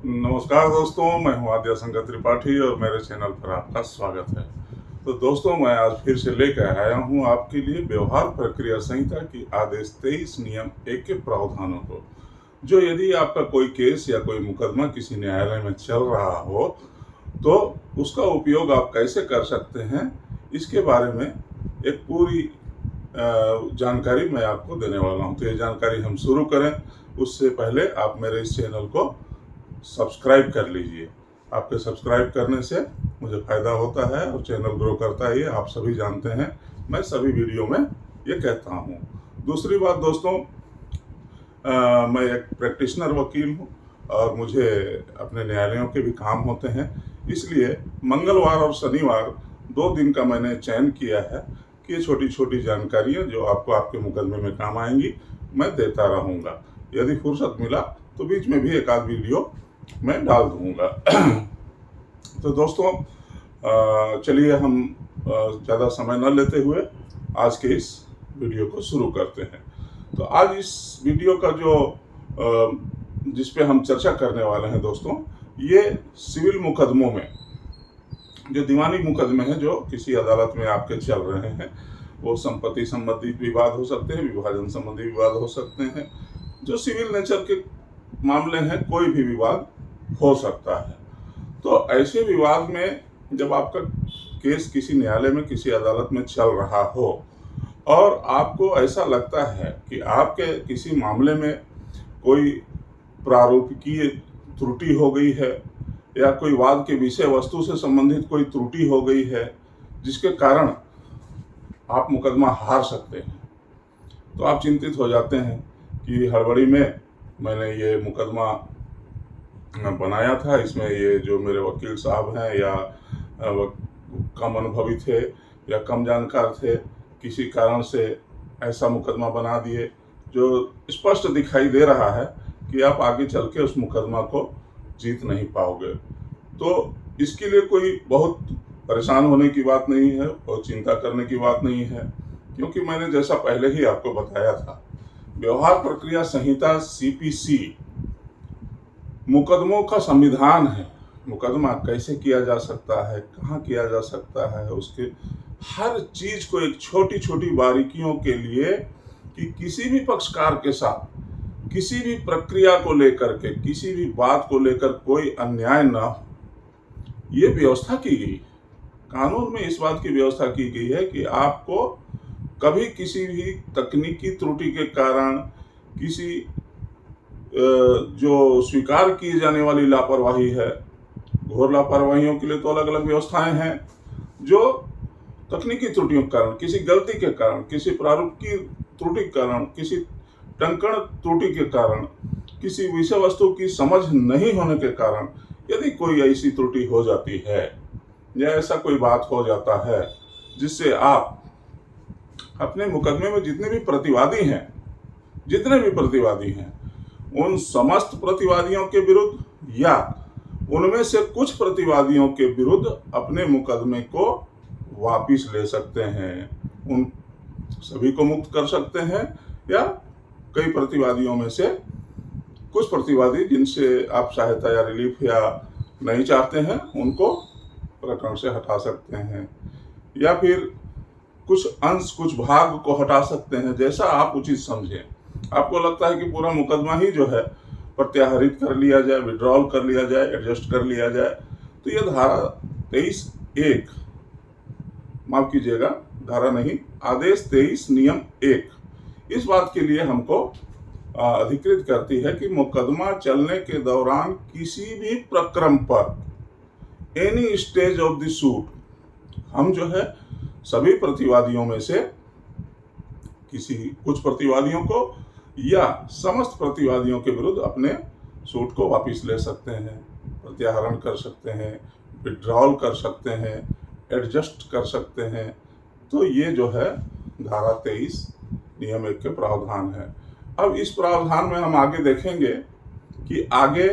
नमस्कार दोस्तों, मैं हूं आद्या शंकर त्रिपाठी और मेरे चैनल पर आपका स्वागत है। तो दोस्तों, मैं आज फिर से लेकर आया हूं आपके लिए व्यवहार प्रक्रिया संहिता की आदेश 23 नियम 1 के प्रावधानों को, जो यदि आपका कोई केस या कोई मुकदमा किसी न्यायालय में चल रहा हो तो उसका उपयोग आप कैसे कर सकते हैं, इसके बारे में एक पूरी जानकारी मैं आपको देने वाला हूं। तो ये जानकारी हम शुरू करें उससे पहले आप मेरे इस चैनल को सब्सक्राइब कर लीजिए। आपके सब्सक्राइब करने से मुझे फ़ायदा होता है और चैनल ग्रो करता है, ये आप सभी जानते हैं। मैं सभी वीडियो में ये कहता हूँ। दूसरी बात दोस्तों, मैं एक प्रैक्टिशनर वकील हूँ और मुझे अपने न्यायालयों के भी काम होते हैं, इसलिए मंगलवार और शनिवार 2 दिन का मैंने चयन किया है कि ये छोटी छोटी जानकारियाँ जो आपको आपके मुकदमे में काम आएंगी मैं देता रहूँगा। यदि फुर्सत मिला तो बीच में भी एक आध वीडियो मैं डाल दूँगा। तो दोस्तों, चलिए हम ज़्यादा समय न लेते हुए आज के इस वीडियो को शुरू करते हैं। तो आज इस वीडियो का जिस पे हम चर्चा करने वाले हैं दोस्तों, ये सिविल मुकदमों में जो दीवानी मुकदमे हैं जो किसी अदालत में आपके चल रहे हैं, वो संपत्ति संबंधी विवाद हो सकते हैं, विभाजन संबंधी विवाद हो सकते हैं, जो सिविल नेचर के मामले हैं, कोई भी विवाद हो सकता है। तो ऐसे विवाद में जब आपका केस किसी न्यायालय में किसी अदालत में चल रहा हो और आपको ऐसा लगता है कि आपके किसी मामले में कोई प्रारूपिकीय त्रुटि हो गई है या कोई वाद के विषय वस्तु से संबंधित कोई त्रुटि हो गई है जिसके कारण आप मुकदमा हार सकते हैं, तो आप चिंतित हो जाते हैं कि हड़बड़ी में मैंने ये मुकदमा बनाया था, इसमें ये जो मेरे वकील साहब हैं या कम अनुभवी थे या कम जानकार थे, किसी कारण से ऐसा मुकदमा बना दिए जो स्पष्ट दिखाई दे रहा है कि आप आगे चल के उस मुकदमा को जीत नहीं पाओगे। तो इसके लिए कोई बहुत परेशान होने की बात नहीं है और चिंता करने की बात नहीं है, क्योंकि मैंने जैसा पहले ही आपको बताया था, व्यवहार प्रक्रिया संहिता CPC मुकदमों का संविधान है। मुकदमा कैसे किया जा सकता है, कहाँ किया जा सकता है, उसके हर चीज को एक छोटी छोटी बारीकियों के लिए कि किसी भी पक्षकार के साथ किसी भी प्रक्रिया को लेकर के, किसी भी बात को लेकर कोई अन्याय न हो, ये व्यवस्था की गई। कानून में इस बात की व्यवस्था की गई है कि आपको कभी किसी भी तकनीकी त्रुटि के कारण, किसी जो स्वीकार की जाने वाली लापरवाही है, घोर लापरवाहियों के लिए तो अलग अलग व्यवस्थाएं हैं, जो तकनीकी त्रुटियों के कारण, किसी गलती के कारण, किसी प्रारूप की त्रुटि के कारण, किसी टंकण त्रुटि के कारण, किसी विषय वस्तु की समझ नहीं होने के कारण यदि कोई ऐसी त्रुटि हो जाती है या ऐसा कोई बात हो जाता है जिससे आप अपने मुकदमे में जितने भी प्रतिवादी हैं उन समस्त प्रतिवादियों के विरुद्ध या उनमें से कुछ प्रतिवादियों के विरुद्ध अपने मुकदमे को वापिस ले सकते हैं, उन सभी को मुक्त कर सकते हैं, या कई प्रतिवादियों में से कुछ प्रतिवादी जिनसे आप सहायता या रिलीफ या नहीं चाहते हैं उनको प्रकरण से हटा सकते हैं, या फिर कुछ अंश कुछ भाग को हटा सकते हैं, जैसा आप उचित समझें। आपको लगता है कि पूरा मुकदमा ही जो है प्रत्याहरित कर लिया जाए, विड्रॉल कर लिया जाए, एडजस्ट कर लिया जाए, तो यह धारा 23(1), माफ कीजिएगा, धारा नहीं, आदेश 23 नियम 1 इस बात के लिए हमको अधिकृत करती है कि मुकदमा चलने के दौरान किसी भी प्रक्रम पर any stage of the suit हम जो है सभी प्रतिवादियों में से कुछ प्रतिवादियों को या समस्त प्रतिवादियों के विरुद्ध अपने सूट को वापस ले सकते हैं, प्रत्याहरण कर सकते हैं, विड्रॉल कर सकते हैं, एडजस्ट कर सकते हैं। तो ये जो है धारा 23 नियम 1 के प्रावधान है। अब इस प्रावधान में हम आगे देखेंगे कि आगे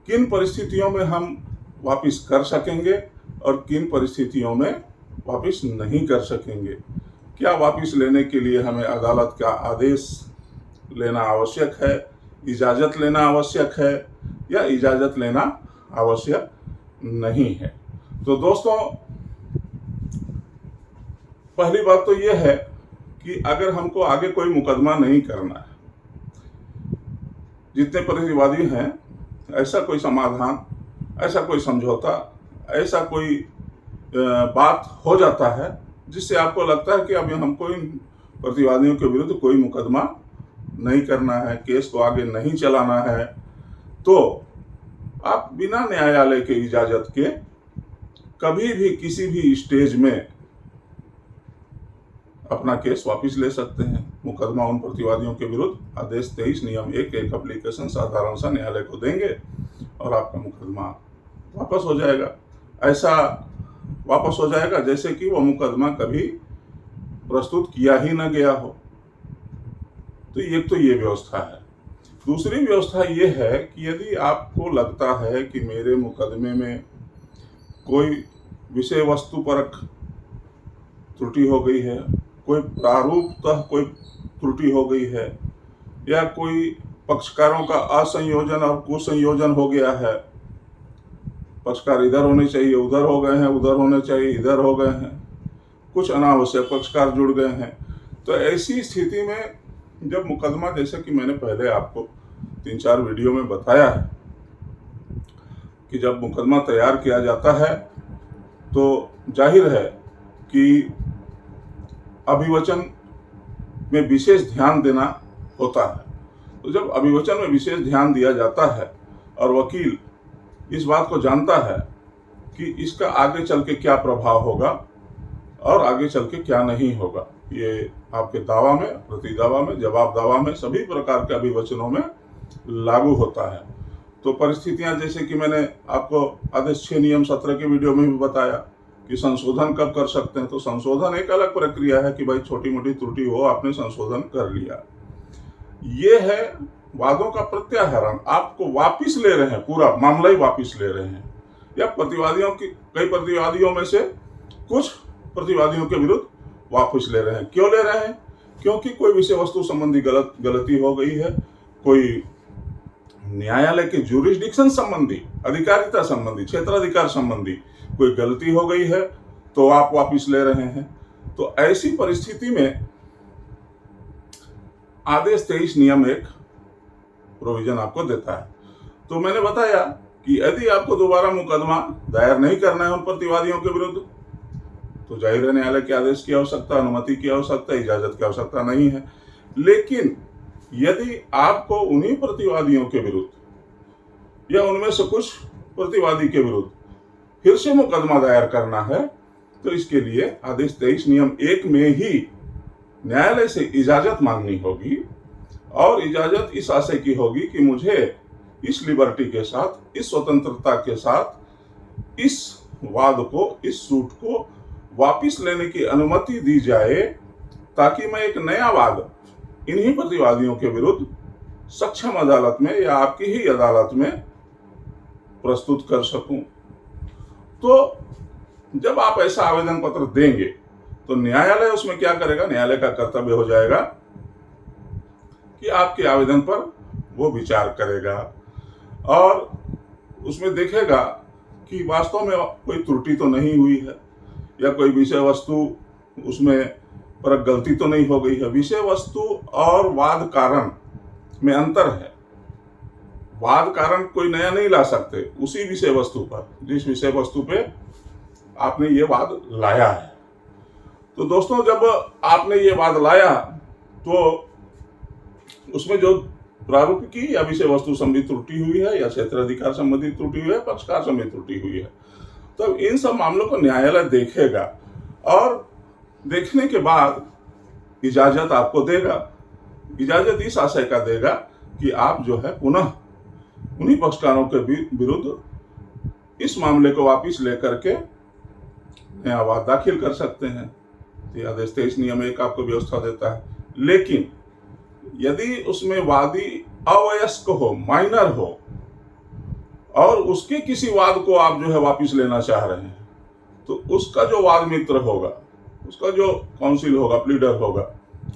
किन परिस्थितियों में हम वापस कर सकेंगे और किन परिस्थितियों में वापस नहीं कर सकेंगे। क्या वापस लेने के लिए हमें अदालत का आदेश लेना आवश्यक है इजाज़त लेना आवश्यक है या इजाज़त लेना आवश्यक नहीं है। तो दोस्तों, पहली बात तो यह है कि अगर हमको आगे कोई मुकदमा नहीं करना है, जितने प्रतिवादी हैं, ऐसा कोई समाधान, ऐसा कोई समझौता, ऐसा कोई बात हो जाता है जिससे आपको लगता है कि अब हमको इन प्रतिवादियों के विरुद्ध कोई मुकदमा नहीं करना है, केस को आगे नहीं चलाना है, तो आप बिना न्यायालय के इजाज़त के कभी भी किसी भी स्टेज में अपना केस वापस ले सकते हैं। मुकदमा उन प्रतिवादियों के विरुद्ध आदेश 23 नियम 1 एक एप्लीकेशन साधारण सा न्यायालय को देंगे और आपका मुकदमा वापस हो जाएगा। ऐसा वापस हो जाएगा जैसे कि वो मुकदमा कभी प्रस्तुत किया ही न गया हो। तो एक तो ये व्यवस्था है। दूसरी व्यवस्था ये है कि यदि आपको लगता है कि मेरे मुकदमे में कोई विषय वस्तुपरक त्रुटि हो गई है, कोई प्रारूपतः कोई त्रुटि हो गई है, या कोई पक्षकारों का असंयोजन और कुसंयोजन हो गया है, पक्षकार इधर होने चाहिए उधर हो गए हैं, उधर होने चाहिए इधर हो गए हैं, कुछ अनावश्यक पक्षकार जुड़ गए हैं, तो ऐसी स्थिति में जब मुकदमा, जैसे कि मैंने पहले आपको 3-4 वीडियो में बताया है कि जब मुकदमा तैयार किया जाता है तो जाहिर है कि अभिवचन में विशेष ध्यान देना होता है। तो जब अभिवचन में विशेष ध्यान दिया जाता है और वकील इस बात को जानता है कि इसका आगे चल के क्या प्रभाव होगा और आगे चल के क्या नहीं होगा, ये आपके दावा में, प्रति दावा में, जवाब दावा में, सभी प्रकार के अभिवचनों में लागू होता है। तो परिस्थितियां, जैसे कि मैंने आपको आदेश 6 नियम 17 के वीडियो में भी बताया कि संशोधन कब कर सकते हैं, तो संशोधन एक अलग प्रक्रिया है कि भाई छोटी मोटी त्रुटि हो, आपने संशोधन कर लिया। ये है वादों का प्रत्याहरण, आपको वापिस ले रहे हैं, पूरा मामला ही वापिस ले रहे हैं, या प्रतिवादियों की, कई प्रतिवादियों में से कुछ प्रतिवादियों के विरुद्ध वापस ले रहे हैं। क्यों ले रहे हैं? क्योंकि कोई विषय वस्तु संबंधी गलती हो गई है, कोई न्यायालय के ज्यूरिसडिक्शन संबंधी, अधिकारिता संबंधी, क्षेत्राधिकार संबंधी कोई गलती हो गई है, तो आप वापस ले रहे हैं। तो ऐसी परिस्थिति में आदेश 23 नियम 1 प्रोविजन आपको देता है। तो मैंने बताया कि यदि आपको दोबारा मुकदमा दायर नहीं करना है उन प्रतिवादियों के विरुद्ध, तो जाहिर है न्यायालय के आदेश की आवश्यकता, अनुमति की आवश्यकता, इजाजत की आवश्यकता नहीं है। लेकिन यदि आपको उन्हीं प्रतिवादियों के विरुद्ध या उनमें से कुछ प्रतिवादी के विरुद्ध फिर से मुकदमा दायर करना है, तो इसके लिए आदेश 23 नियम 1 में ही न्यायालय से इजाजत मांगनी होगी, और इजाजत इस आशय की होगी कि मुझे इस लिबर्टी के साथ, इस स्वतंत्रता के साथ इस वाद को, इस सूट को वापिस लेने की अनुमति दी जाए, ताकि मैं एक नया वाद इन्हीं प्रतिवादियों के विरुद्ध सक्षम अदालत में या आपकी ही अदालत में प्रस्तुत कर सकूं। तो जब आप ऐसा आवेदन पत्र देंगे तो न्यायालय उसमें क्या करेगा? न्यायालय का कर्तव्य हो जाएगा कि आपके आवेदन पर वो विचार करेगा और उसमें देखेगा कि वास्तव में कोई त्रुटि तो नहीं हुई है, या कोई विषय वस्तु उसमें पर गलती तो नहीं हो गई है। विषय वस्तु और वाद कारण में अंतर है। वाद कारण कोई नया नहीं ला सकते, उसी विषय वस्तु पर, जिस विषय वस्तु पे आपने ये वाद लाया है। तो दोस्तों, जब आपने ये वाद लाया तो उसमें जो प्रारूपिकी या विषय वस्तु संबंधी त्रुटि हुई है, या क्षेत्राधिकार संबंधी त्रुटि हुई है, पक्षकार संबंधी त्रुटि हुई है, तब इन सब मामलों को न्यायालय देखेगा और देखने के बाद इजाजत आपको देगा। इजाजत इस आशय का देगा कि आप जो है पुनः उन्हीं पक्षकारों के विरुद्ध इस मामले को वापस लेकर के नया वाद दाखिल कर सकते हैं। तो आदेश 23 नियम 1 आपको व्यवस्था देता है। लेकिन यदि उसमें वादी अवयस्क हो, माइनर हो, और उसके किसी वाद को आप जो है वापस लेना चाह रहे हैं, तो उसका जो वाद मित्र होगा, उसका जो काउंसिल होगा, प्लीडर होगा,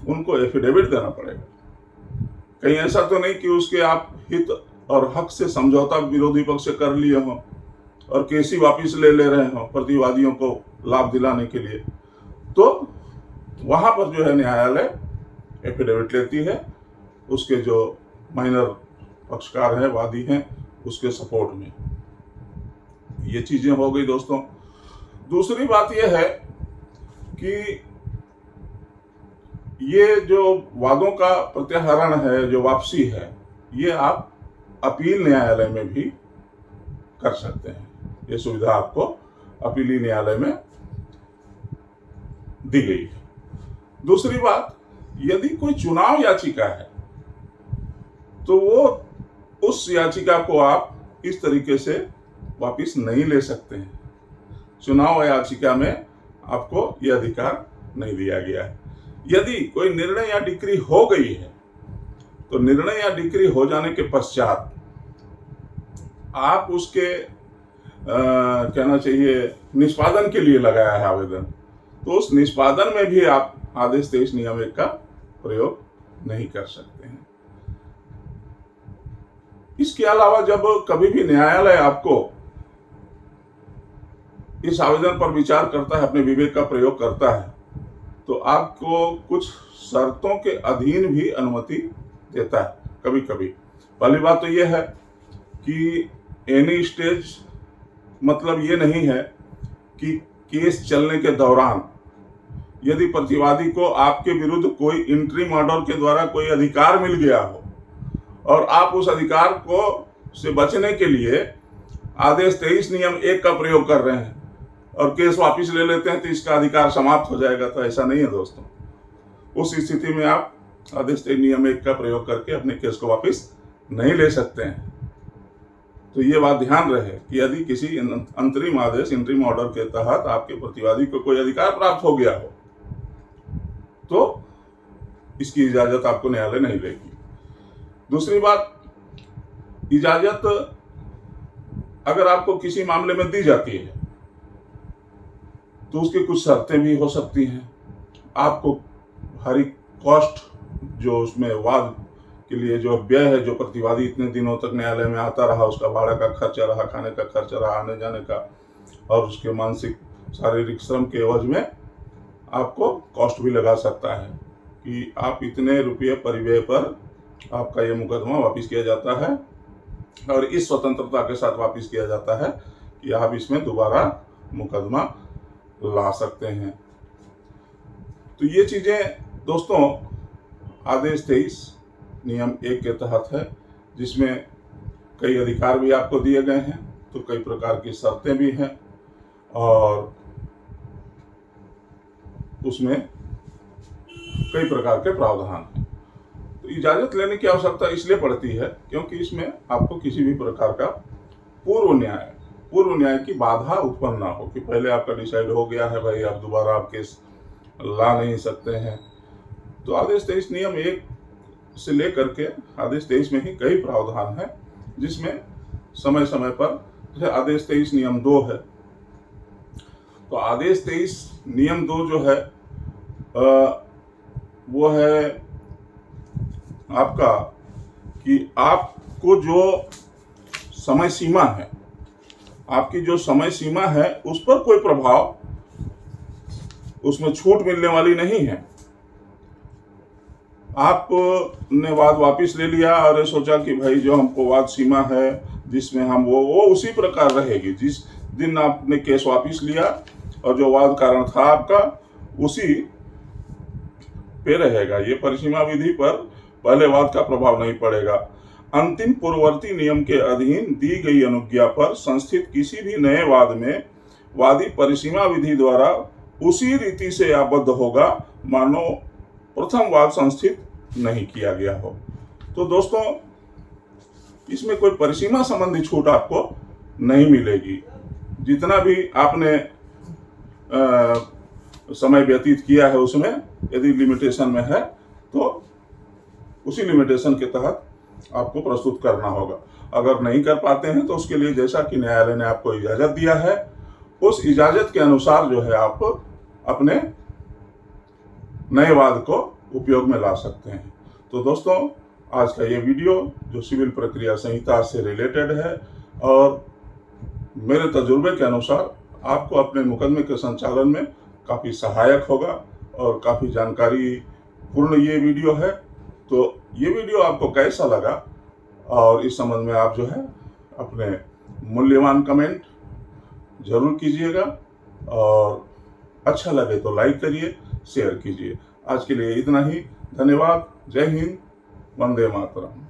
उनको एफिडेविट देना पड़ेगा कहीं ऐसा तो नहीं कि उसके आप हित और हक से समझौता विरोधी पक्ष से कर लिए हों और केस ही वापिस ले रहे हों प्रतिवादियों को लाभ दिलाने के लिए। तो वहां पर जो है न्यायालय एफिडेविट लेती है उसके जो माइनर पक्षकार हैं, वादी हैं, उसके सपोर्ट में। ये चीजें हो गई दोस्तों। दूसरी बात यह है कि ये जो वादों का प्रत्याहरण है, जो वापसी है, ये आप अपील न्यायालय में भी कर सकते हैं। ये सुविधा आपको अपीली न्यायालय में दी गई है। दूसरी बात, यदि कोई चुनाव याचिका है तो वो उस याचिका को आप इस तरीके से वापस नहीं ले सकते हैं। चुनाव याचिका में आपको यह अधिकार नहीं दिया गया है। यदि कोई निर्णय या डिक्री हो गई है तो निर्णय या डिक्री हो जाने के पश्चात आप उसके कहना चाहिए निष्पादन के लिए लगाया है आवेदन, तो उस निष्पादन में भी आप आदेश 23 नियम 1 का प्रयोग नहीं कर सकते हैं। इसके अलावा जब कभी भी न्यायालय आपको इस आवेदन पर विचार करता है, अपने विवेक का प्रयोग करता है, तो आपको कुछ शर्तों के अधीन भी अनुमति देता है कभी कभी। पहली बात तो यह है कि एनी स्टेज मतलब ये नहीं है कि केस चलने के दौरान यदि प्रतिवादी को आपके विरुद्ध कोई इंटरिम ऑर्डर के द्वारा कोई अधिकार मिल गया हो और आप उस अधिकार को से बचने के लिए आदेश 23 नियम 1 का प्रयोग कर रहे हैं और केस वापस ले लेते हैं तो इसका अधिकार समाप्त हो जाएगा। तो ऐसा नहीं है दोस्तों। उस स्थिति में आप आदेश 23 नियम 1 का प्रयोग करके अपने केस को वापस नहीं ले सकते हैं। तो ये बात ध्यान रहे कि यदि किसी अंतरिम आदेश इंटरिम ऑर्डर के तहत आपके प्रतिवादी को कोई अधिकार प्राप्त हो गया हो तो इसकी इजाजत आपको न्यायालय नहीं देगी। दूसरी बात, इजाजत अगर आपको किसी मामले में दी जाती है तो उसकी कुछ शर्तें भी हो सकती हैं। आपको हर कॉस्ट जो उसमें वाद के लिए जो व्यय है, जो प्रतिवादी इतने दिनों तक न्यायालय में आता रहा, उसका भाड़ा का खर्चा रहा, खाने का खर्चा रहा, आने जाने का, और उसके मानसिक शारीरिक श्रम के एवज में आपको कॉस्ट भी लगा सकता है कि आप इतने रुपये परिव्यय पर आपका ये मुकदमा वापस किया जाता है और इस स्वतंत्रता के साथ वापस किया जाता है कि आप इसमें दोबारा मुकदमा ला सकते हैं। तो ये चीजें दोस्तों आदेश 23 नियम 1 के तहत है, जिसमें कई अधिकार भी आपको दिए गए हैं, तो कई प्रकार की शर्तें भी हैं और उसमें कई प्रकार के प्रावधान हैं। तो इजाजत लेने की आवश्यकता इसलिए पड़ती है क्योंकि इसमें आपको किसी भी प्रकार का पूर्व न्याय की बाधा उत्पन्न ना हो कि पहले आपका डिसाइड हो गया है भाई, आप दोबारा आप केस ला नहीं सकते हैं। तो आदेश 23 नियम 1 से लेकर के आदेश 23 में ही कई प्रावधान है, जिसमें समय समय पर जैसे आदेश 23 नियम 2 है। तो आदेश 23 नियम 2 जो है वो है आपका कि आपको जो समय सीमा है, आपकी जो समय सीमा है उस पर कोई प्रभाव, उसमें छूट मिलने वाली नहीं है। आपने वाद वापिस ले लिया और ये सोचा कि भाई जो हमको वाद सीमा है जिसमें हम वो उसी प्रकार रहेगी। जिस दिन आपने केस वापिस लिया और जो वाद कारण था आपका उसी पे रहेगा। ये परिसीमा विधि पर पहले वाद का प्रभाव नहीं पड़ेगा। अंतिम पूर्ववर्ती नियम के अधीन दी गई अनुज्ञा पर संस्थित किसी भी नए वाद में वादी परिसीमा विधि द्वारा उसी रीति से आबद्ध होगा मानो प्रथम वाद संस्थित नहीं किया गया हो। तो दोस्तों इसमें कोई परिसीमा संबंधी छूट आपको नहीं मिलेगी। जितना भी आपने समय व्यतीत किया है उसमें यदि लिमिटेशन में है तो उसी लिमिटेशन के तहत आपको प्रस्तुत करना होगा। अगर नहीं कर पाते हैं तो उसके लिए जैसा कि न्यायालय ने आपको इजाजत दिया है उस इजाजत के अनुसार जो है आप अपने नए वाद को उपयोग में ला सकते हैं। तो दोस्तों आज का ये वीडियो जो सिविल प्रक्रिया संहिता से रिलेटेड है और मेरे तजुर्बे के अनुसार आपको अपने मुकदमे के संचालन में काफ़ी सहायक होगा और काफ़ी जानकारी पूर्ण ये वीडियो है। तो ये वीडियो आपको कैसा लगा और इस संबंध में आप जो है अपने मूल्यवान कमेंट जरूर कीजिएगा और अच्छा लगे तो लाइक करिए, शेयर कीजिए। आज के लिए इतना ही। धन्यवाद। जय हिंद। वंदे मातरम।